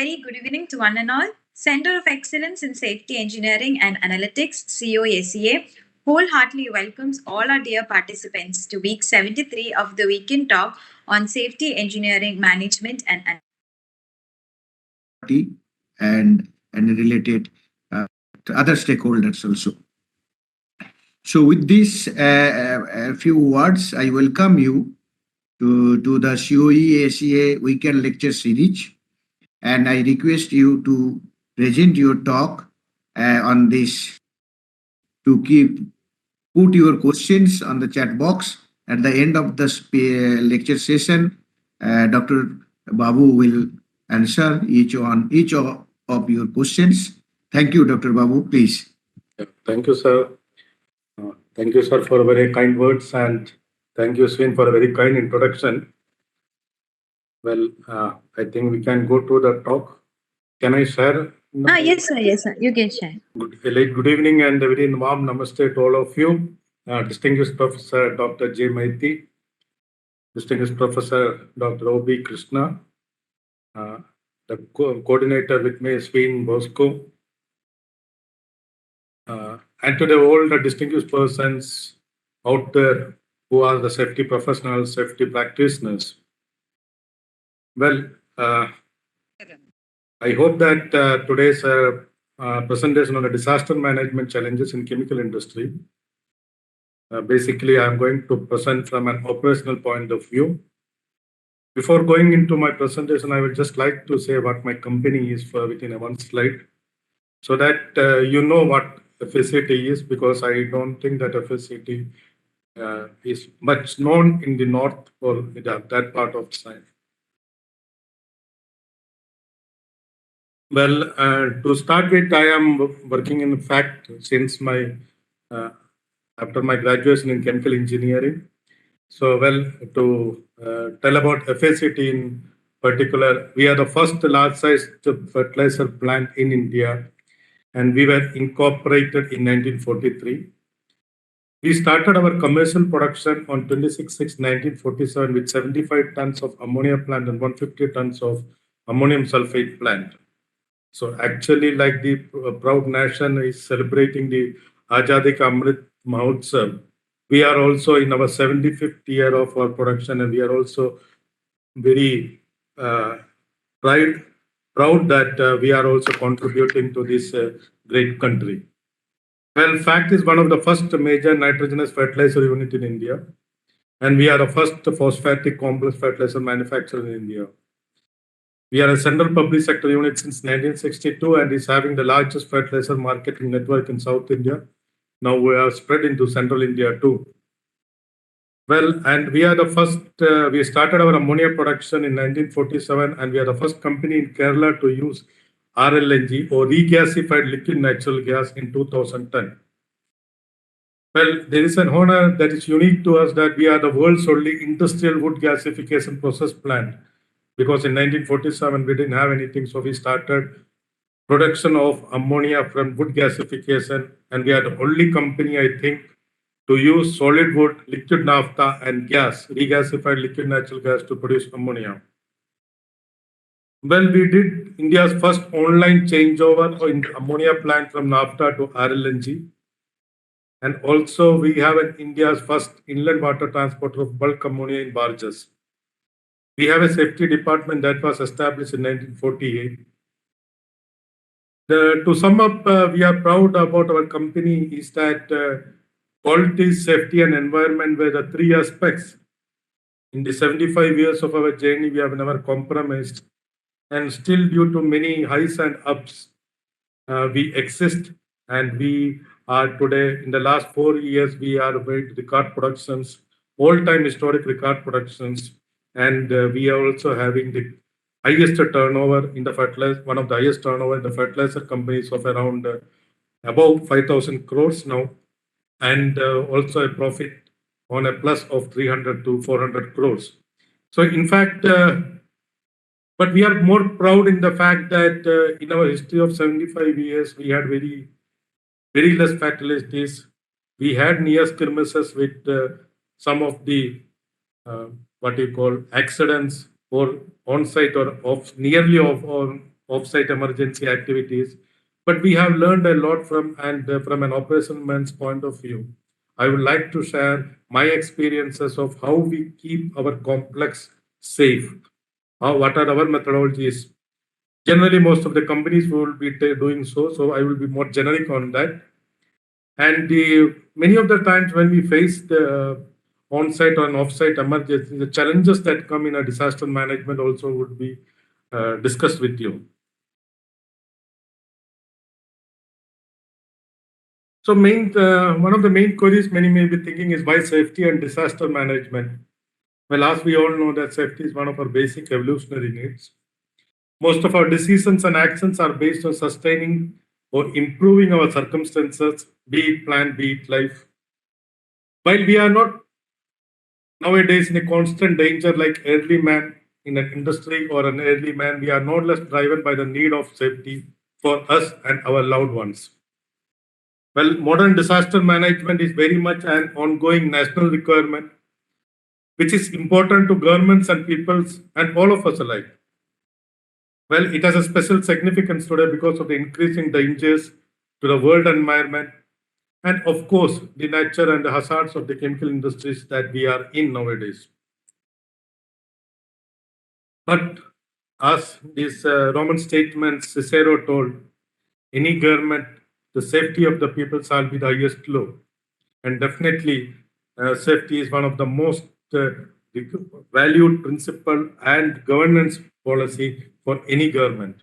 very good evening to one and all. Center of Excellence in Safety Engineering and Analytics, CoE-SEA, wholeheartedly welcomes all our dear participants to week 73 of the Weekend Talk on Safety Engineering Management and related other stakeholders also. So with this few words, I welcome you to the CoE-SEA Weekend Lecture Series, and I request you to present your talk on this, to put your questions on the chat box. At the end of the lecture session, Dr. Babu will answer each of your questions. Thank you, Dr. Babu, please. Thank you, sir. Thank you, sir, for very kind words, and thank you, Swin, for a very kind introduction. Well, I think we can go to the talk. Can I share? Yes, sir. Yes, sir. You can share. Good evening and a very warm namaste to all of you. Distinguished Professor Dr. J. Maiti, Distinguished Professor Dr. O.B. Krishna, the coordinator with me, Swin Bosco, and to all the distinguished persons out there who are the safety professionals, safety practitioners. Well, I hope that today's presentation on the disaster management challenges in chemical industry. Basically, I'm going to present from an operational point of view. Before going into my presentation, I would just like to say what my company is within one slide, so that you know what FSCT is, because I don't think that FSCT is much known in the north or that part of the side. Well, to start with, I am working in fact since my after my graduation in chemical engineering. So, well, to tell about FSCT in particular, we are the first large-sized fertilizer plant in India, and we were incorporated in 1943. We started our commercial production on 26/6/1947 with 75 tons of ammonia plant and 150 tons of ammonium sulfate plant. So actually, like the proud nation is celebrating the Azadi Ka Amrit Mahotsav, we are also in our 75th year of our production, and we are also very proud that we are also contributing to this great country. Well, FACT is one of the first major nitrogenous fertilizer unit in India, and we are the first phosphatic complex fertilizer manufacturer in India. We are a central public sector unit since 1962 and is having the largest fertilizer marketing network in South India. Now we are spread into Central India too. Well, and we are the first, we started our ammonia production in 1947, and we are the first company in Kerala to use RLNG or regasified liquid natural gas in 2010. Well, there is an honor that is unique to us, that we are the world's only industrial wood gasification process plant. Because in 1947, we didn't have anything, so we started production of ammonia from wood gasification, and we are the only company, I think, to use solid wood, liquid naphtha, and gas, regasified liquid natural gas, to produce ammonia. Well, we did India's first online changeover in ammonia plant from naphtha to RLNG. And also, we have India's first inland water transporter of bulk ammonia in barges. We have a safety department that was established in 1948. To sum up, we are proud about our company is that quality, safety, and environment were the three aspects. In the 75 years of our journey, we have never compromised. And still, due to many highs and ups, we exist, and we are today, in the last 4 years, we are made record productions, all-time historic record productions. And we are also having the highest turnover in the fertilizer, one of the highest turnover in the fertilizer companies of around above 5,000 crores now, and also a profit on a plus of 300 to 400 crores. So in fact, but we are more proud in the fact that in our history of 75 years, we had very less fatalities. We had near skirmishes with some of the what you call accidents, or on-site or nearly off-site emergency activities, but we have learned a lot from from an operational man's point of view. I would like to share my experiences of how we keep our complex safe. What are our methodologies? Generally, most of the companies will be doing so. So I will be more generic on that. And many of the times when we face the on-site or off-site emergency, the challenges that come in a disaster management also would be discussed with you. So one of the main queries many may be thinking is why safety and disaster management? Well, as we all know that safety is one of our basic evolutionary needs. Most of our decisions and actions are based on sustaining or improving our circumstances, be it plant, be it life. While we are not nowadays in a constant danger like early man in an industry or an early man, we are no less driven by the need of safety for us and our loved ones. Well, modern disaster management is very much an ongoing national requirement, which is important to governments and peoples and all of us alike. Well, it has a special significance today because of the increasing dangers to the world environment and, of course, the nature and the hazards of the chemical industries that we are in nowadays. But as this Roman statement Cicero told, any government, the safety of the people shall be the highest law. And definitely, safety is one of the most valued principle and governance policy for any government.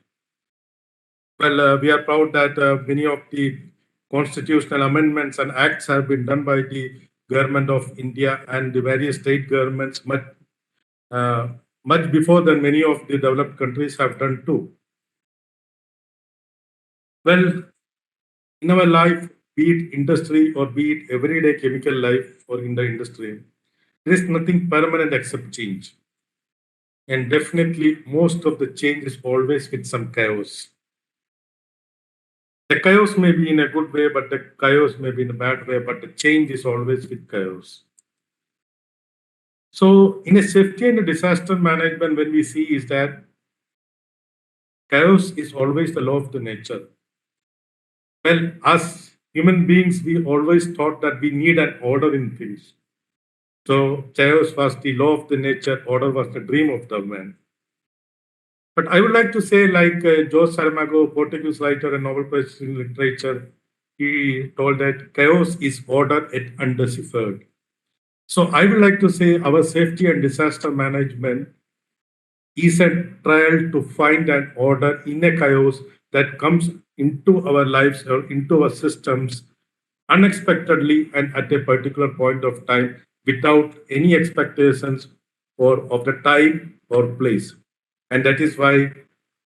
Well, we are proud that many of the constitutional amendments and acts have been done by the government of India and the various state governments uh, much before than many of the developed countries have done too. Well, in our life, be it industry or be it everyday chemical life or in the industry, there is nothing permanent except change. And definitely, most of the change is always with some chaos. The chaos may be in a good way, but the chaos may be in a bad way, but the change is always with chaos. So, in a safety and a disaster management, when we see is that chaos is always the law of the nature. Well, as human beings, we always thought that we need an order in things. So, chaos was the law of the nature, order was the dream of the man. But I would like to say, like Jose Saramago, Portuguese writer and Nobel Prize in Literature, he told that chaos is order yet undeciphered. So I would like to say our safety and disaster management is a trial to find an order in a chaos that comes into our lives or into our systems unexpectedly and at a particular point of time without any expectations or of the time or place. And that is why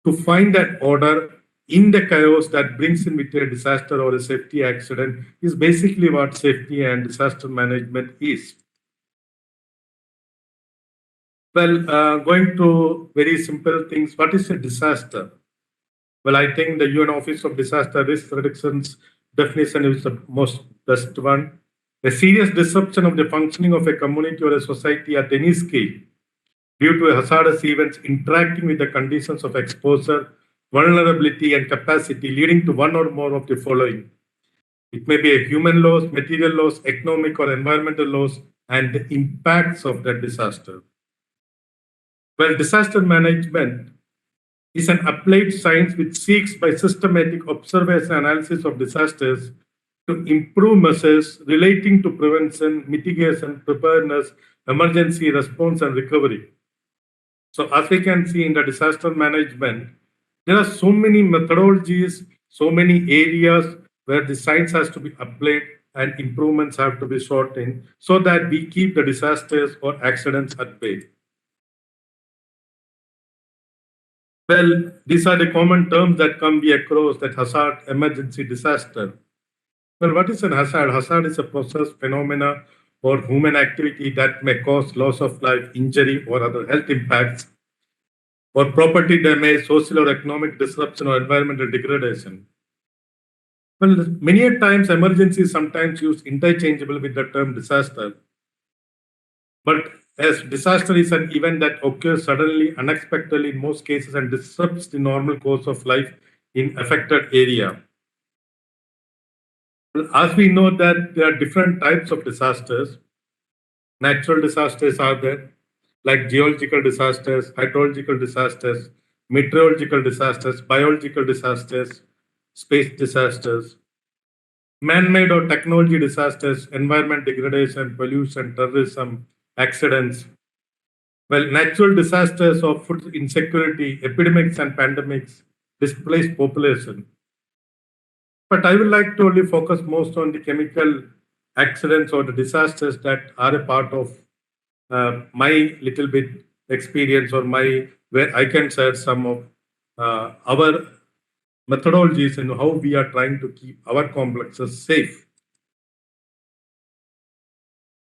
to find that order in the chaos that brings in with a disaster or a safety accident is basically what safety and disaster management is. Well, going to very simple things, what is a disaster? Well, I think the UN Office of Disaster Risk Reduction's definition is the most best one. A serious disruption of the functioning of a community or a society at any scale due to hazardous events interacting with the conditions of exposure, vulnerability, and capacity, leading to one or more of the following. It may be a human loss, material loss, economic or environmental loss, and the impacts of that disaster. Well, disaster management is an applied science which seeks by systematic observation and analysis of disasters to improve measures relating to prevention, mitigation, preparedness, emergency response, and recovery. So, as we can see in the disaster management, there are so many methodologies, so many areas where the science has to be applied and improvements have to be sought in so that we keep the disasters or accidents at bay. Well, these are the common terms that come be across that hazard, emergency, disaster. Well, what is an hazard? Hazard is a process, phenomena, or human activity that may cause loss of life, injury, or other health impacts, or property damage, social or economic disruption, or environmental degradation. Well, many a times emergency is sometimes used interchangeable with the term disaster. But as disaster is an event that occurs suddenly, unexpectedly in most cases, and disrupts the normal course of life in affected area. As we know that there are different types of disasters. Natural disasters are there, like geological disasters, hydrological disasters, meteorological disasters, biological disasters, space disasters, man-made or technology disasters, environment degradation, pollution, terrorism, accidents. Well, natural disasters of food insecurity, epidemics and pandemics, displaced population. But I would like to only focus most on the chemical accidents or the disasters that are a part of my little bit experience or my where I can share some of our methodologies and how we are trying to keep our complexes safe.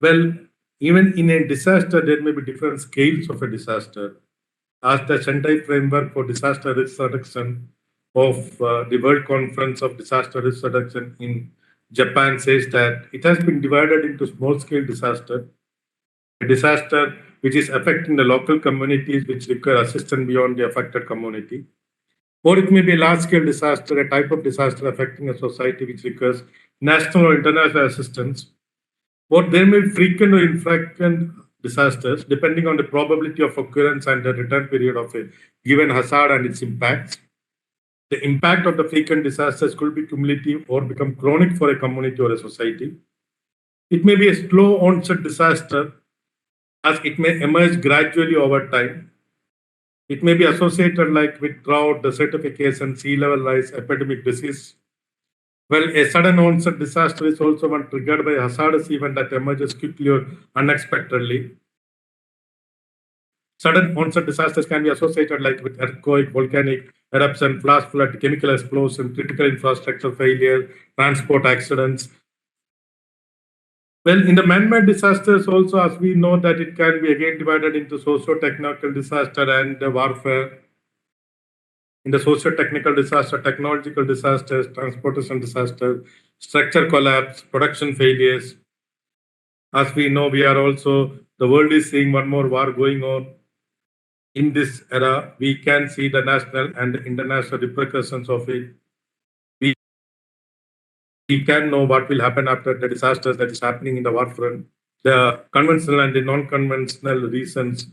Well, even in a disaster, there may be different scales of a disaster. As the Shanghai Framework for Disaster Risk Reduction of the World Conference of Disaster Risk Reduction in Japan says that it has been divided into small-scale disaster, a disaster which is affecting the local communities which require assistance beyond the affected community. Or it may be a large-scale disaster, a type of disaster affecting a society which requires national or international assistance. Or there may be frequent or infrequent disasters depending on the probability of occurrence and the return period of a given hazard and its impacts. The impact of the frequent disasters could be cumulative or become chronic for a community or a society. It may be a slow onset disaster as it may emerge gradually over time. It may be associated like with drought, desertification, sea level rise, epidemic disease. Well, a sudden onset disaster is also one triggered by a hazardous event that emerges quickly or unexpectedly. Sudden onset disasters can be associated like with earthquake, volcanic eruption, flash flood, chemical explosion, critical infrastructure failure, transport accidents. Well, in the man-made disasters also, as we know that it can be again divided into socio-technical disaster and warfare. In the socio-technical disaster, technological disasters, transportation disaster, structure collapse, production failures. As we know, we are also, the world is seeing one more war going on. In this era, we can see the national and international repercussions of it. We can know what will happen after the disasters that is happening in the war front, the conventional and the non-conventional reasons.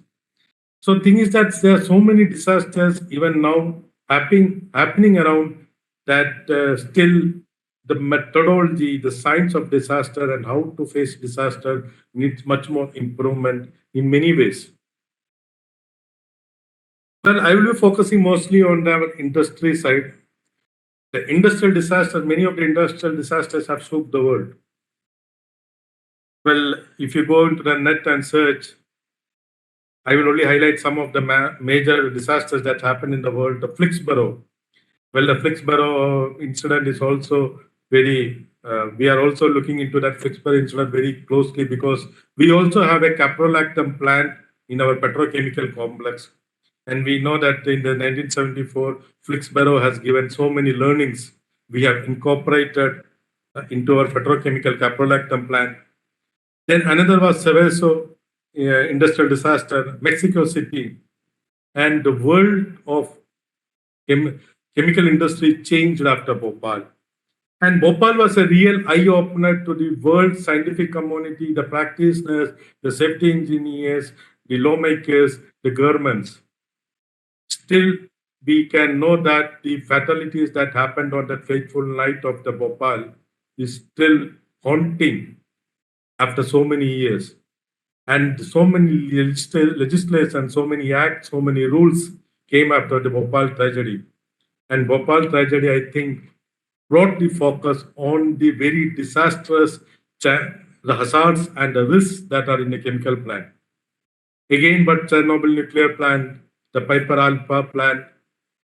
So thing is that there are so many disasters even now happening around that still the methodology, the science of disaster and how to face disaster needs much more improvement in many ways. Well, I will be focusing mostly on the industry side. The industrial disasters, many of the industrial disasters have swooped the world. Well, if you go into the net and search, I will only highlight some of the major disasters that happened in the world. The Flixborough. Well, the Flixborough incident is also we are also looking into that Flixborough incident very closely because we also have a caprolactam plant in our petrochemical complex. And we know that in the 1974, Flixborough has given so many learnings. We have incorporated into our petrochemical caprolactam plant. Then another was Seveso industrial disaster, Mexico City, and the world of chemical industry changed after Bhopal. And Bhopal was a real eye opener to the world scientific community, the practitioners, the safety engineers, the lawmakers, the governments. Still, we can know that the fatalities that happened on that fateful night of the Bhopal is still haunting after so many years. And so many legislation, so many acts, so many rules came after the Bhopal tragedy. And Bhopal tragedy, I think, brought the focus on the very disastrous the hazards and the risks that are in the chemical plant. Again, but Chernobyl nuclear plant, the Piper Alpha plant,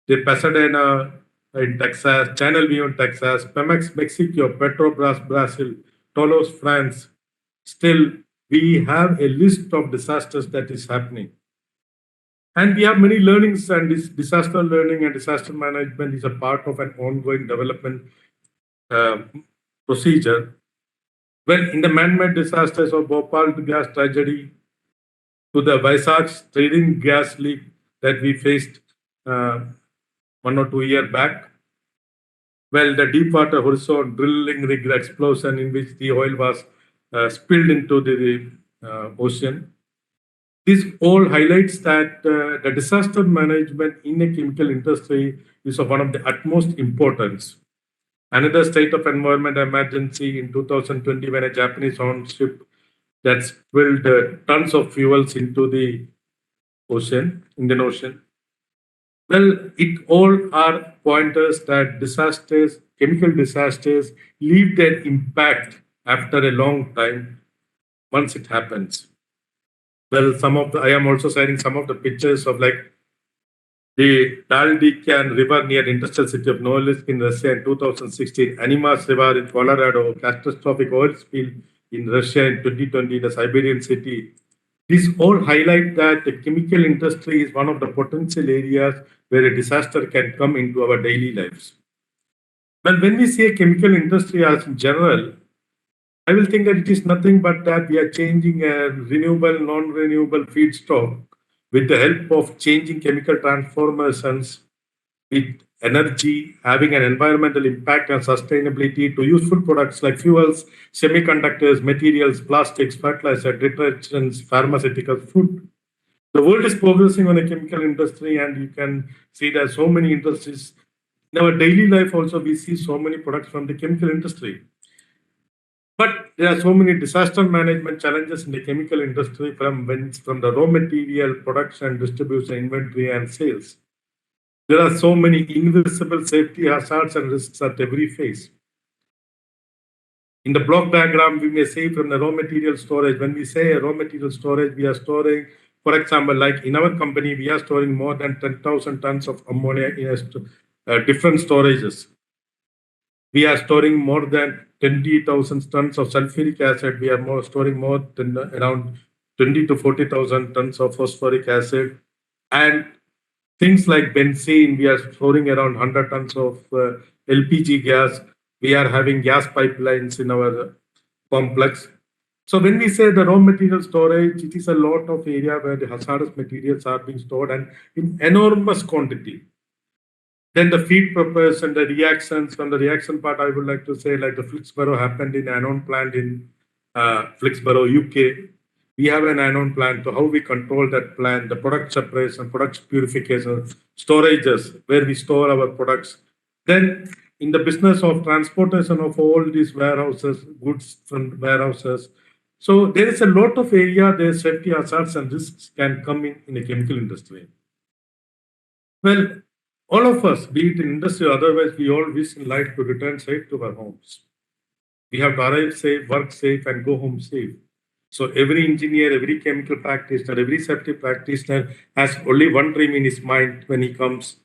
the Pasadena in Texas, Channel View in Texas, Pemex Mexico, Petrobras Brazil, Toulouse France. Still, we have a list of disasters that is happening. And we have many learnings, and this disaster learning and disaster management is a part of an ongoing development procedure. Well, in the man-made disasters of Bhopal gas tragedy, to the Vaisak trading gas leak that we faced 1 or 2 years back. Well, the deepwater horizon drilling rig explosion in which the oil was spilled into the ocean. This all highlights that the disaster management in a chemical industry is of one of the utmost importance. Another state of environment emergency in 2020 when a Japanese-owned ship that spilled tons of fuels into the ocean, Indian Ocean. Well, it all are pointers that disasters, chemical disasters, leave their impact after a long time once it happens. Well, I am also sharing some of the pictures of like the Daldikian River near industrial city of Norilsk in Russia in 2016, Animas River in Colorado, catastrophic oil spill in Russia in 2020, the Siberian city. These all highlight that the chemical industry is one of the potential areas where a disaster can come into our daily lives. Well, when we say chemical industry as in general, I will think that it is nothing but that we are changing a renewable, non-renewable feedstock with the help of changing chemical transformations with energy, having an environmental impact and sustainability to useful products like fuels, semiconductors, materials, plastics, fertilizer, detergents, pharmaceuticals, food. The world is progressing on a chemical industry, and you can see there are so many industries. In our daily life, also, we see so many products from the chemical industry. But there are so many disaster management challenges in the chemical industry from the raw material, production, distribution, inventory, and sales. There are so many invisible safety hazards and risks at every phase. In the block diagram, we may say from the raw material storage. When we say raw material storage, we are storing, for example, like in our company, we are storing more than 10,000 tons of ammonia in different storages. We are storing more than 20,000 tons of sulfuric acid. We are storing more than around 20 to 40,000 tons of phosphoric acid. And things like benzene, we are storing around 100 tons of LPG gas. We are having gas pipelines in our complex. So when we say the raw material storage, it is a lot of area where the hazardous materials are being stored and in enormous quantity. Then the feed purpose and the reactions. From the reaction part, I would like to say like the Flixborough happened in Annon plant in Flixborough, UK. We have an Annon plant. So how we control that plant, the product separation, product purification, storages, where we store our products. Then in the business of transportation of all these warehouses, goods from warehouses. So there is a lot of area where safety hazards and risks can come in the chemical industry. Well, all of us, be it in industry or otherwise, we all wish in life to return safe to our homes. We have to arrive safe, work safe, and go home safe. So every engineer, every chemical practitioner, every safety practitioner has only one dream in his mind when he comes.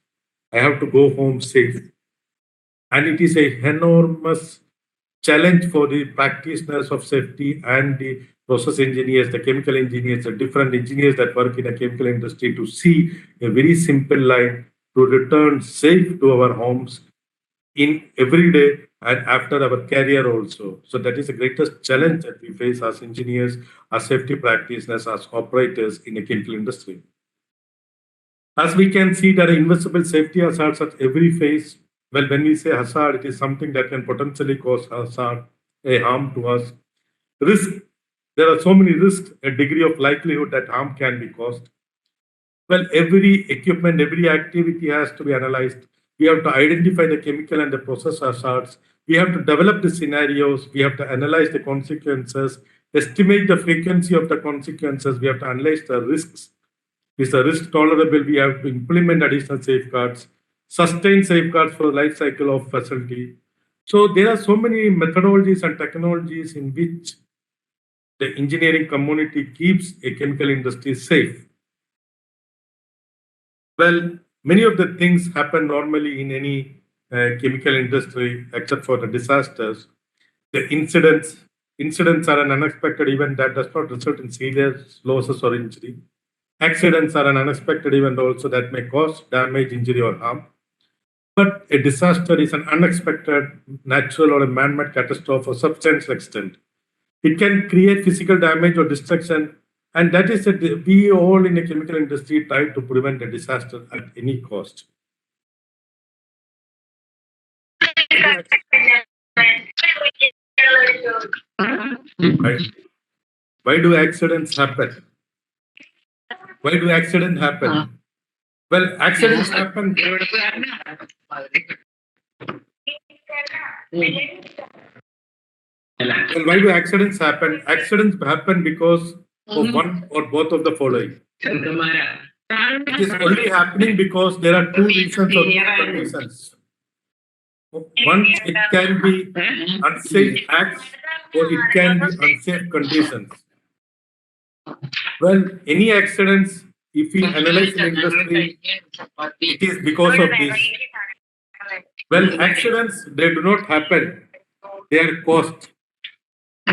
I have to go home safe. And it is an enormous challenge for the practitioners of safety and the process engineers, the chemical engineers, the different engineers that work in a chemical industry to see a very simple line to return safe to our homes in every day and after our career also. So that is the greatest challenge that we face as engineers, as safety practitioners, as operators in the chemical industry. As we can see, there are invisible safety hazards at every phase. Well, when we say hazard, it is something that can potentially cause hazard, a harm to us. Risk, there are so many risks, a degree of likelihood that harm can be caused. Well, every equipment, every activity has to be analyzed. We have to identify the chemical and the process hazards. We have to develop the scenarios. We have to analyze the consequences, estimate the frequency of the consequences. We have to analyze the risks. Is the risk tolerable? We have to implement additional safeguards, sustain safeguards for the life cycle of facility. So there are so many methodologies and technologies in which the engineering community keeps a chemical industry safe. Well, many of the things happen normally in any chemical industry, except for the disasters. The incidents are an unexpected event that does not result in serious losses or injury. Accidents are an unexpected event also that may cause damage, injury, or harm. But a disaster is an unexpected, natural, or a man-made catastrophe of substantial extent. It can create physical damage or destruction And that is that we all in the chemical industry try to prevent a disaster at any cost. Right? Why do accidents happen? Why do accidents happen? Well, accidents happen. Well, why do accidents happen? Accidents happen because of one or both of the following. It is only happening because there are two reasons or two conditions. One, it can be unsafe acts or it can be unsafe conditions. Well, any accidents, if we analyze in industry, it is because of this. Well, accidents, they do not happen. They are caused. I,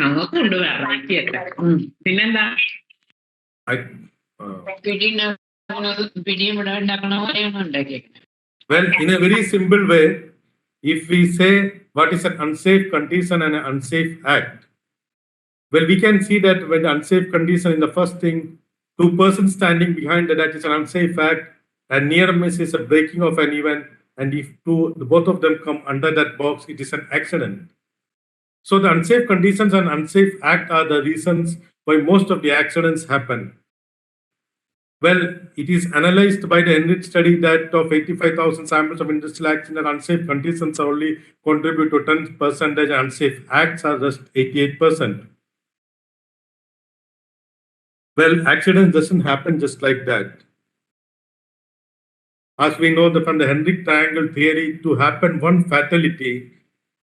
well, in a very simple way, if we say what is an unsafe condition and an unsafe act, well, we can see that when the unsafe condition in the first thing, two persons standing behind that is an unsafe act, and near miss is a breaking of an event, and if both of them come under that box, it is an accident. So the unsafe conditions and unsafe act are the reasons why most of the accidents happen. Well, it is analyzed by the Enrich study that of 85,000 samples of industrial acts in unsafe conditions only contribute to 10%, and unsafe acts are just 88%. Well, accidents doesn't happen just like that. As we know from the Henrik triangle theory, to happen one fatality,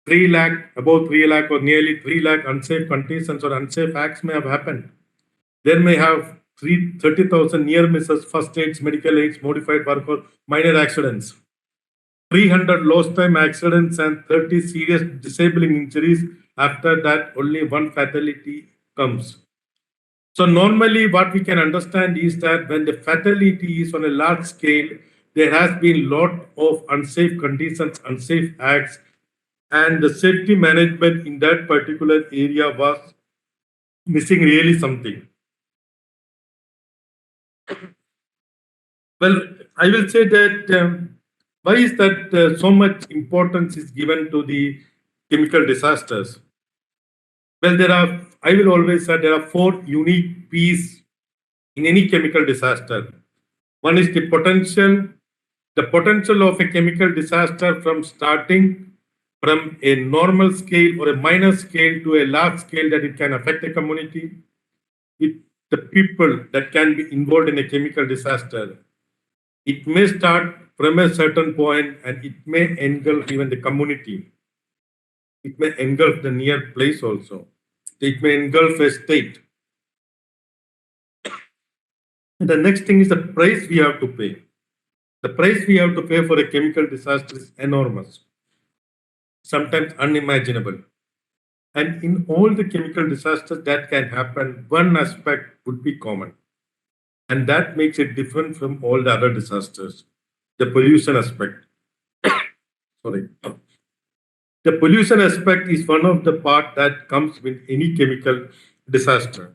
3 lakh, about 3 lakh or nearly 3 lakh unsafe conditions or unsafe acts may have happened. There may have 30,000 near misses, first aids, medical aids, modified work or minor accidents. 300 lost time accidents and 30 serious disabling injuries. After that, only one fatality comes. So normally what we can understand is that when the fatality is on a large scale, there has been lot of unsafe conditions, unsafe acts, and the safety management in that particular area was missing really something. Well, I will say that why is that so much importance is given to the chemical disasters? Well, I will always say there are 4 unique P's in any chemical disaster. One is the potential of a chemical disaster from starting from a normal scale or a minor scale to a large scale that it can affect a community, with the people that can be involved in a chemical disaster. It may start from a certain point and it may engulf even the community. It may engulf the near place also. It may engulf a state. And the next thing is the price we have to pay. The price we have to pay for a chemical disaster is enormous, sometimes unimaginable. And in all the chemical disasters that can happen, one aspect would be common. And that makes it different from all the other disasters, the pollution aspect. Sorry. The pollution aspect is one of the part that comes with any chemical disaster.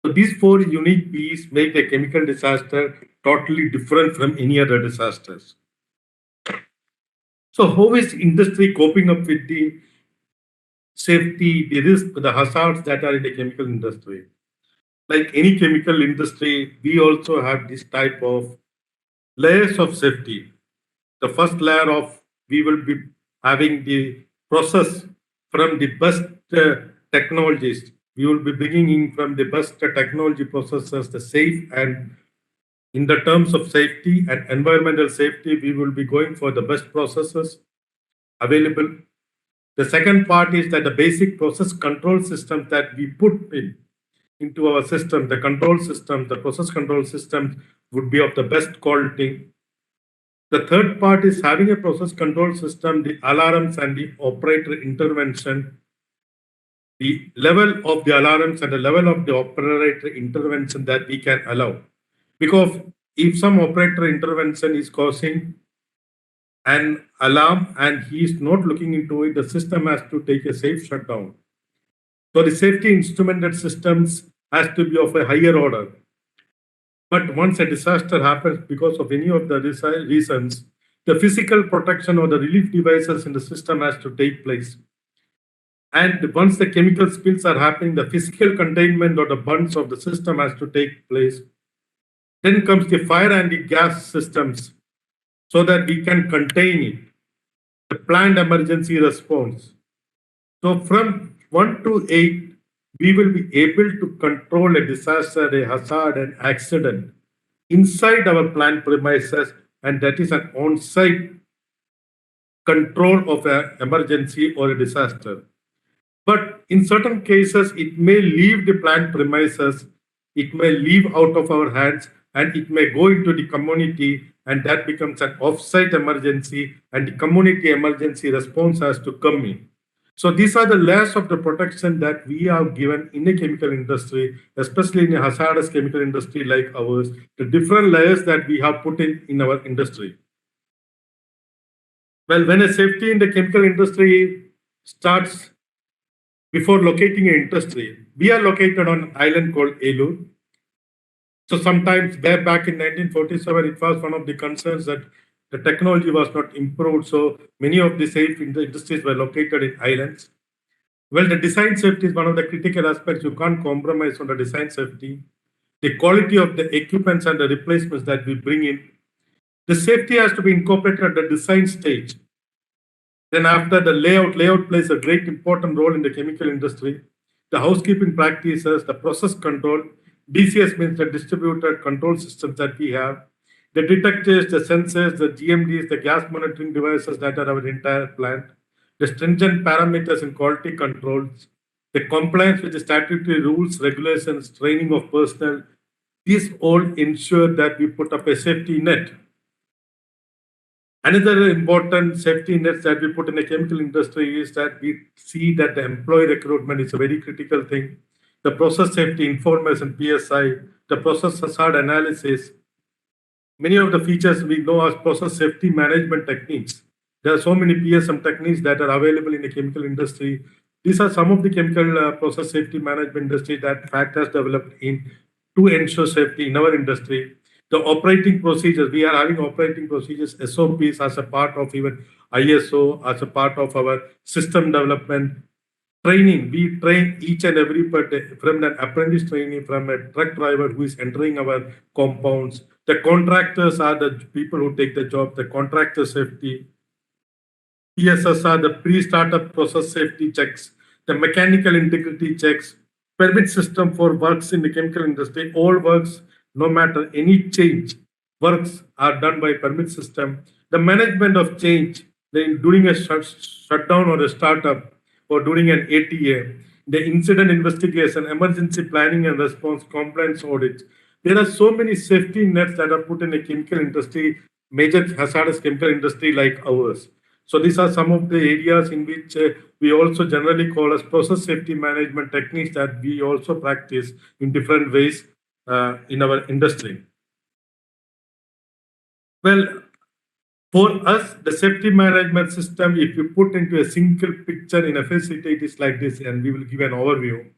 So these 4 unique P's make a chemical disaster totally different from any other disasters. So how is industry coping up with the safety, the risk, the hazards that are in the chemical industry? Like any chemical industry, we also have this type of layers of safety. The first layer of we will be having the process from the best technologies. We will be bringing in from the best technology processes, the safe, and in the terms of safety and environmental safety, we will be going for the best processes available. The second part is that the basic process control systems that we put into our system, the control system, the process control system would be of the best quality. The third part is having a process control system, the alarms and the operator intervention. The level of the alarms and the level of the operator intervention that we can allow. Because if some operator intervention is causing an alarm and he is not looking into it, the system has to take a safe shutdown. So the safety instrumented systems has to be of a higher order. But once a disaster happens because of any of the reasons, the physical protection or the relief devices in the system has to take place. And once the chemical spills are happening, the physical containment or the burns of the system has to take place. Then comes the fire and the gas systems so that we can contain it. The planned emergency response. So from 1 to 8, we will be able to control a disaster, a hazard, an accident inside our plant premises, and that is an on-site control of an emergency or a disaster. But in certain cases, it may leave the plant premises, it may leave out of our hands, and it may go into the community, and that becomes an off-site emergency, and the community emergency response has to come in. So these are the layers of the protection that we have given in the chemical industry, especially in a hazardous chemical industry like ours, the different layers that we have put in our industry. Well, when a safety in the chemical industry starts before locating an industry, we are located on an island called Elur. So sometimes way back in 1947, it was one of the concerns that the technology was not improved. So many of the safe industries were located in islands. Well, the design safety is one of the critical aspects. You can't compromise on the design safety. The quality of the equipments and the replacements that we bring in. The safety has to be incorporated at the design stage. Then after the layout plays a great important role in the chemical industry. The housekeeping practices, the process control, DCS means the distributed control systems that we have, the detectors, the sensors, the GMDs, the gas monitoring devices that are our entire plant, the stringent parameters and quality controls, the compliance with the statutory rules, regulations, training of personnel. These all ensure that we put up a safety net. Another important safety net that we put in the chemical industry is that we see that the employee recruitment is a very critical thing. The process safety information, PSI, the process hazard analysis, many of the features we know as process safety management techniques. There are so many PSM techniques that are available in the chemical industry. These are some of the chemical process safety management industry that FACT has developed in to ensure safety in our industry. The operating procedures, we are having operating procedures, SOPs as a part of even ISO, as a part of our system development. Training, we train each and every person from an apprentice training, from a truck driver who is entering our compounds. The contractors are the people who take the job, the contractor safety. PSS are the pre-startup process safety checks, the mechanical integrity checks, permit system for works in the chemical industry. All works, no matter any change, works are done by permit system. The management of change, during a shutdown or a startup or during an ATA, the incident investigation, emergency planning and response, compliance audits. There are so many safety nets that are put in a chemical industry, major hazardous chemical industry like ours. So these are some of the areas in which we also generally call as process safety management techniques that we also practice in different ways in our industry. Well, for us, the safety management system, if you put into a single picture in a facility, it is like this, and we will give an overview.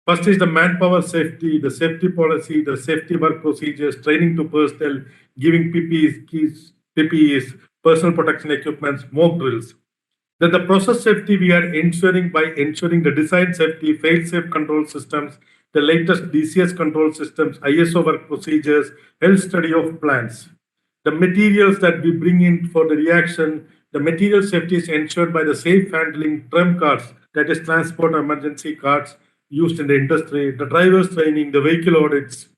First is the manpower safety, the safety policy, the safety work procedures, training to personnel, giving PPEs, personal protection equipments, mock drills. Then the process safety we are ensuring by ensuring the design safety, fail-safe control systems, the latest DCS control systems, ISO work procedures, health study of plants. The materials that we bring in for the reaction, the material safety is ensured by the safe handling TREM cards, that is transport emergency cards used in the industry, the driver's training, the vehicle audits.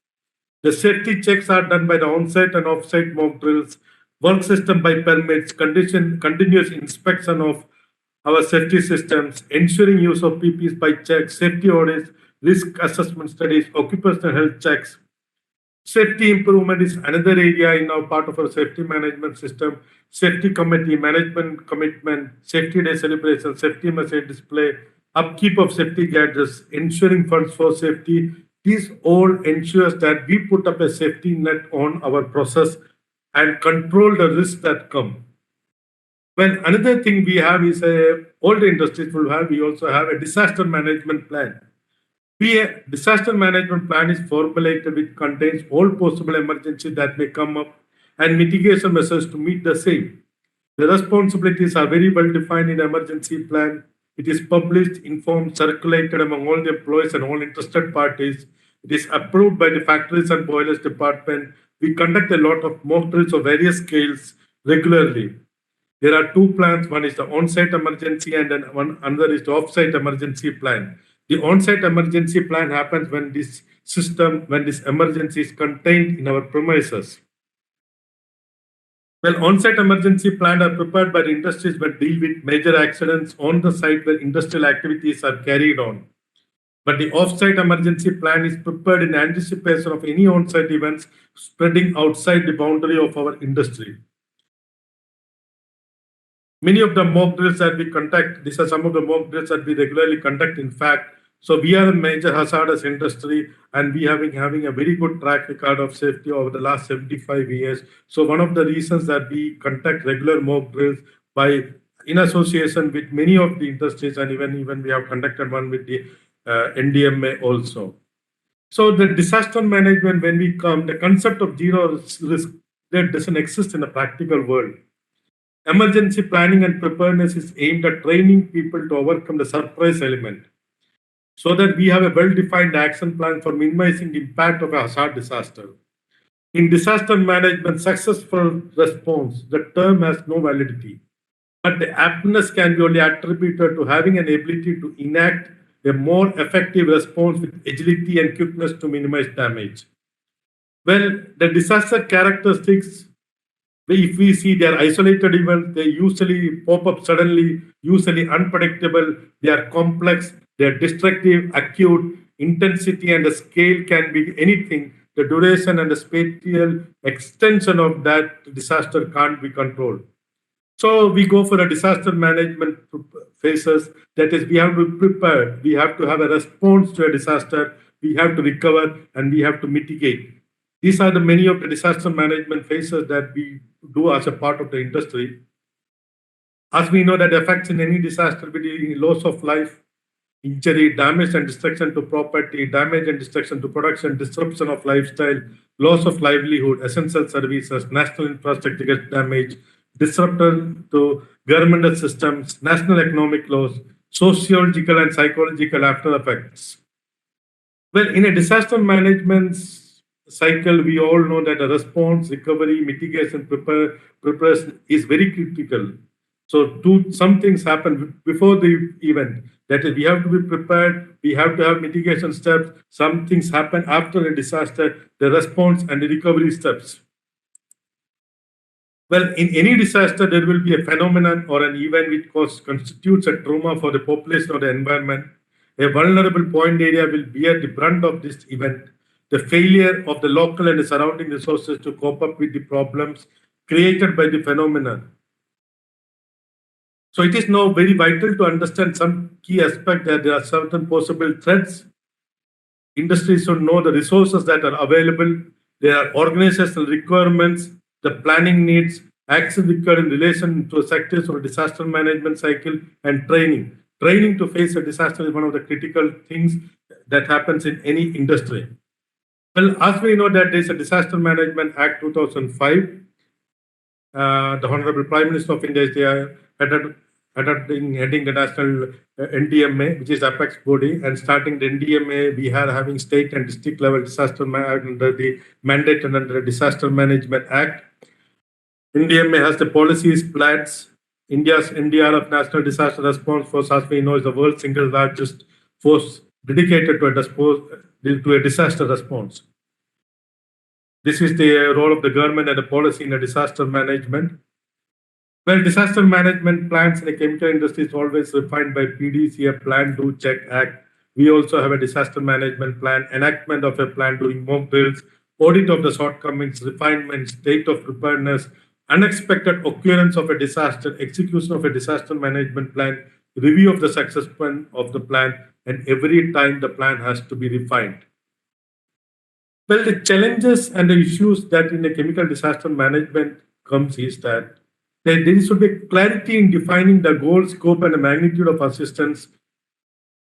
The safety checks are done by the on-site and off-site mock drills, work system by permits, continuous inspection of our safety systems, ensuring use of PPs by checks, safety audits, risk assessment studies, occupational health checks. Safety improvement is another area in our part of our safety management system. Safety committee, management commitment, safety day celebration, safety message display, upkeep of safety gadgets, ensuring funds for safety. These all ensures that we put up a safety net on our process and control the risks that come. Well, another thing we have is all the industries will have, we also have a disaster management plan. Disaster management plan is formulated which contains all possible emergencies that may come up and mitigation measures to meet the same. The responsibilities are very well defined in emergency plan. It is published, informed, circulated among all the employees and all interested parties. It is approved by the factories and boilers department. We conduct a lot of mock drills of various scales regularly. There are two plans. One is the on-site emergency and then another is the off-site emergency plan. The on-site emergency plan happens when this emergency is contained in our premises. Well, on-site emergency plans are prepared by the industries that deal with major accidents on the site where industrial activities are carried on. But the off-site emergency plan is prepared in anticipation of any on-site events spreading outside the boundary of our industry. Many of the mock drills that we conduct, these are some of the mock drills that we regularly conduct, in fact. So we are a major hazardous industry and we having a very good track record of safety over the last 75 years. So one of the reasons that we conduct regular mock drills in association with many of the industries, and even we have conducted one with the NDMA also. So the disaster management, when we come, the concept of zero risk that doesn't exist in the practical world. Emergency planning and preparedness is aimed at training people to overcome the surprise element so that we have a well-defined action plan for minimizing the impact of a hazard disaster. In disaster management, successful response, the term has no validity, but the aptness can be only attributed to having an ability to enact a more effective response with agility and quickness to minimize damage. Well, the disaster characteristics, if we see they are isolated events, they usually pop up suddenly, usually unpredictable, they are complex, they are destructive, acute, intensity and the scale can be anything. The duration and the spatial extension of that disaster can't be controlled. So we go for a disaster management phases. That is, we have to prepare, we have to have a response to a disaster, we have to recover, and we have to mitigate. These are the many of the disaster management phases that we do as a part of the industry. As we know that effects in any disaster will be loss of life, injury, damage and destruction to property, damage and destruction to production, disruption of lifestyle, loss of livelihood, essential services, national infrastructure gets damaged, disruption to governmental systems, national economic loss, sociological and psychological after effects. Well, in a disaster management cycle, we all know that the response, recovery, mitigation, preparation is very critical. So some things happen before the event. That is, we have to be prepared, we have to have mitigation steps. Some things happen after a disaster, the response and the recovery steps. Well, in any disaster, there will be a phenomenon or an event which constitutes a trauma for the population or the environment. A vulnerable point area will bear the brunt of this event. The failure of the local and the surrounding resources to cope up with the problems created by the phenomenon. So it is now very vital to understand some key aspect that there are certain possible threats. Industries should know the resources that are available. There are organizational requirements, the planning needs, action required in relation to sectors or disaster management cycle, and training. Training to face a disaster is one of the critical things that happens in any industry. Well, as we know that there is a Disaster Management Act 2005, the Honorable Prime Minister of India is there, heading the national NDMA, which is apex body, and starting the NDMA, we are having state and district level disaster under the mandate and under the Disaster Management Act. NDMA has the policies, plans. India's NDRF, National Disaster Response Force, as we know, is the world's single largest force dedicated to a disaster response. This is the role of the government and the policy in a disaster management. Well, disaster management plans in the chemical industry is always refined by PDCA, Plan, Do, Check, Act. We also have a disaster management plan, enactment of a plan, doing mock drills, audit of the shortcomings, refinement, state of preparedness, unexpected occurrence of a disaster, execution of a disaster management plan, review of the success plan of the plan, and every time the plan has to be refined. Well, the challenges and the issues that in the chemical disaster management comes is that there should be clarity in defining the goal, scope, and the magnitude of assistance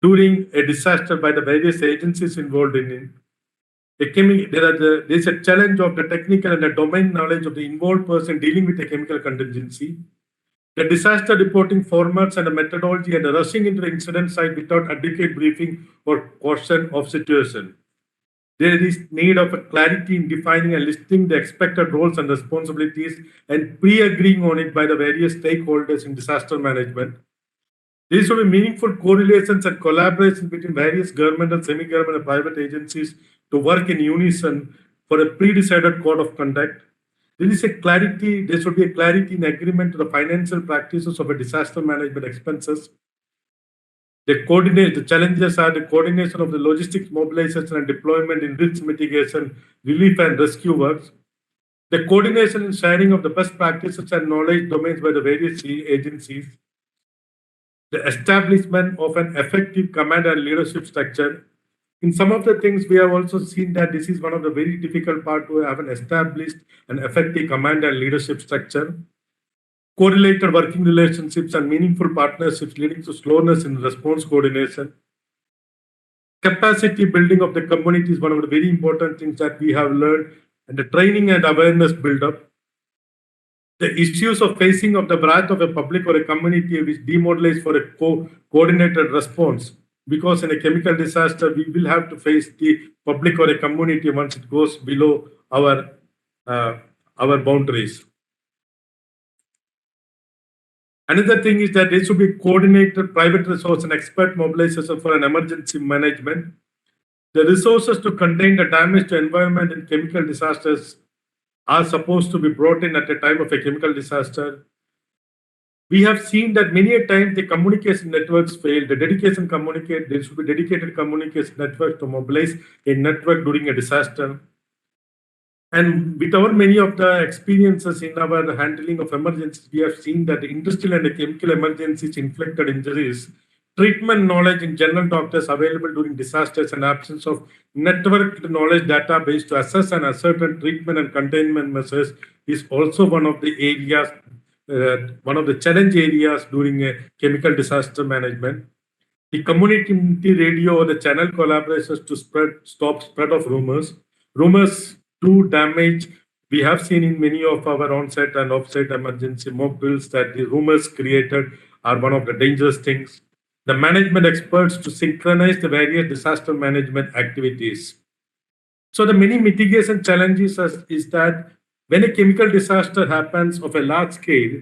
during a disaster by the various agencies involved in it. There is a challenge of the technical and the domain knowledge of the involved person dealing with a chemical contingency. The disaster reporting formats and the methodology and the rushing into the incident site without adequate briefing or caution of situation. There is need of a clarity in defining and listing the expected roles and responsibilities and pre-agreeing on it by the various stakeholders in disaster management. There should be meaningful correlations and collaboration between various government and semi-government and private agencies to work in unison for a pre-decided code of conduct. There should be a clarity in agreement to the financial practices of a disaster management expenses. The challenges are the coordination of the logistics mobilization and deployment in risk mitigation, relief and rescue works. The coordination and sharing of the best practices and knowledge domains by the various agencies. The establishment of an effective command and leadership structure. In some of the things, we have also seen that this is one of the very difficult part to have an established and effective command and leadership structure. Correlated working relationships and meaningful partnerships leading to slowness in response coordination. Capacity building of the community is one of the very important things that we have learned, and the training and awareness build up. The issues of facing of the wrath of a public or a community which demobilize for a coordinated response. Because in a chemical disaster, we will have to face the public or a community once it goes below our boundaries. Another thing is that there should be coordinated private resource and expert mobilization for an emergency management. The resources to contain the damage to environment in chemical disasters are supposed to be brought in at a time of a chemical disaster. We have seen that many a times the communication networks fail. There should be dedicated communication network to mobilize a network during a disaster. And with our many of the experiences in our handling of emergencies, we have seen that the industrial and the chemical emergencies inflicted injuries, treatment knowledge in general doctors available during disasters and absence of networked knowledge database to assess and ascertain treatment and containment measures is also one of the areas, one of the challenge areas during a chemical disaster management. The community radio or the channel collaborations to stop spread of rumors. Rumors do damage. We have seen in many of our on-site and off-site emergency mock drills that the rumors created are one of the dangerous things. The management experts to synchronize the various disaster management activities. So the many mitigation challenges is that when a chemical disaster happens of a large scale,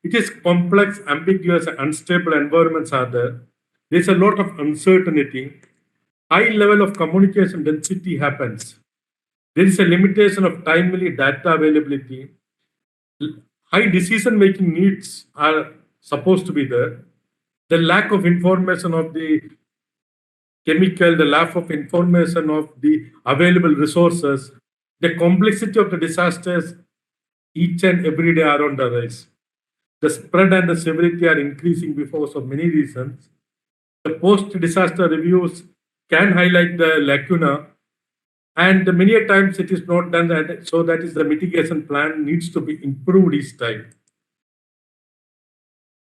it is complex, ambiguous, and unstable environments are there. There's a lot of uncertainty. High level of communication density happens. There is a limitation of timely data availability. High decision-making needs are supposed to be there. The lack of information of the chemical, the lack of information of the available resources, the complexity of the disasters each and every day are on the rise. The spread and the severity are increasing because of many reasons. The post-disaster reviews can highlight the lacuna, and many a times it is not done that, so that is the mitigation plan needs to be improved each time.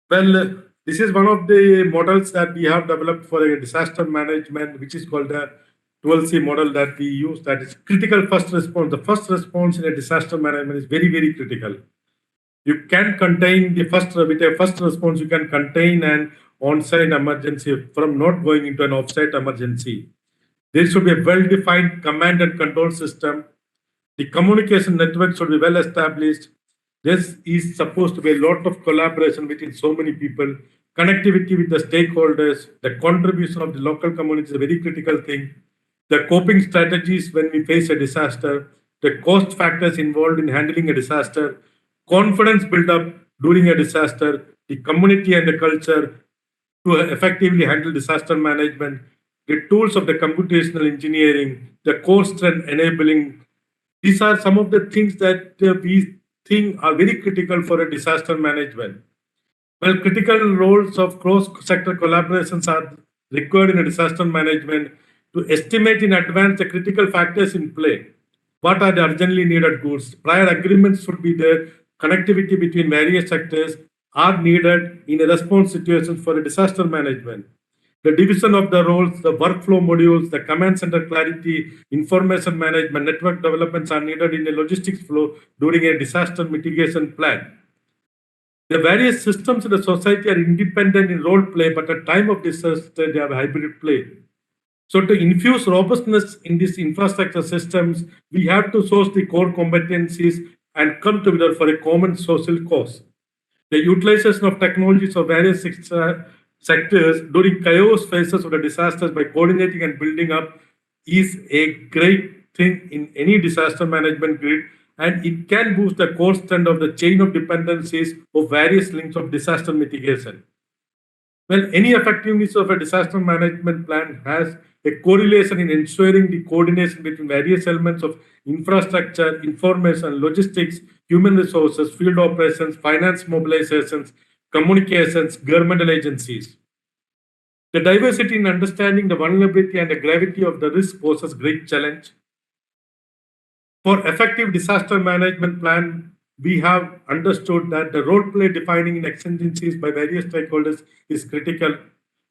Well, this is one of the models that we have developed for a disaster management, which is called the 12C model that we use, that is critical first response. The first response in a disaster management is very, very critical. You can contain with a first response, you can contain an on-site emergency from not going into an off-site emergency. There should be a well-defined command and control system. The communication network should be well established. This is supposed to be a lot of collaboration between so many people. Connectivity with the stakeholders, the contribution of the local community is a very critical thing. The coping strategies when we face a disaster, the cost factors involved in handling a disaster, confidence build up during a disaster, the community and the culture to effectively handle disaster management, the tools of the computational engineering, the core strength enabling. These are some of the things that we think are very critical for a disaster management. Well, critical roles of cross-sector collaborations are required in a disaster management to estimate in advance the critical factors in play. What are the urgently needed goods? Prior agreements should be there. Connectivity between various sectors are needed in a response situation for a disaster management. the division of the roles, the workflow modules, the command center clarity, information management, network developments are needed in a logistics flow during a disaster mitigation plan. The various systems in the society are independent in role play, but at time of disaster, they have hybrid play. So to infuse robustness in these infrastructure systems, we have to source the core competencies and come together for a common social cause. The utilization of technologies of various sectors during chaos phases of the disasters by coordinating and building up is a great thing in any disaster management grid, and it can boost the core strength of the chain of dependencies of various links of disaster mitigation. Well, any effectiveness of a disaster management plan has a correlation in ensuring the coordination between various elements of infrastructure, information, logistics, human resources, field operations, finance mobilizations, communications, governmental agencies. The diversity in understanding the vulnerability and the gravity of the risk poses great challenge. For effective disaster management plan, we have understood that the role play defining in exigencies by various stakeholders is critical.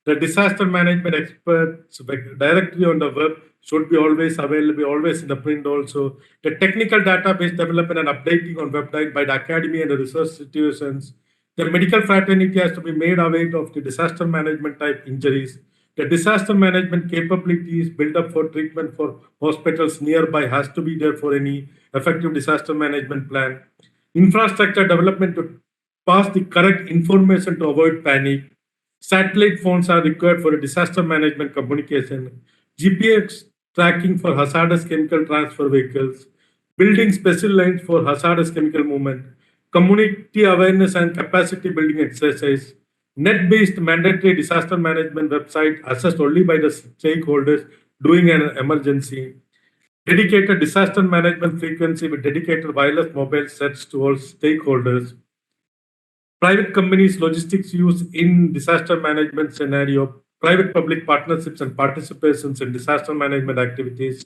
The disaster management experts directly on the web should be always available, always in the print also. The technical database development and updating on website by the academy and the research institutions. The medical fraternity has to be made aware of the disaster management type injuries. The disaster management capabilities built up for treatment for hospitals nearby has to be there for any effective disaster management plan. Infrastructure development to pass the correct information to avoid panic. Satellite phones are required for a disaster management communication. GPS tracking for hazardous chemical transfer vehicles. Building special lines for hazardous chemical movement. Community awareness and capacity building exercise. Net-based mandatory disaster management website assessed only by the stakeholders during an emergency. Dedicated disaster management frequency with dedicated wireless mobile sets to all stakeholders. Private companies logistics use in disaster management scenario, private public partnerships and participations in disaster management activities.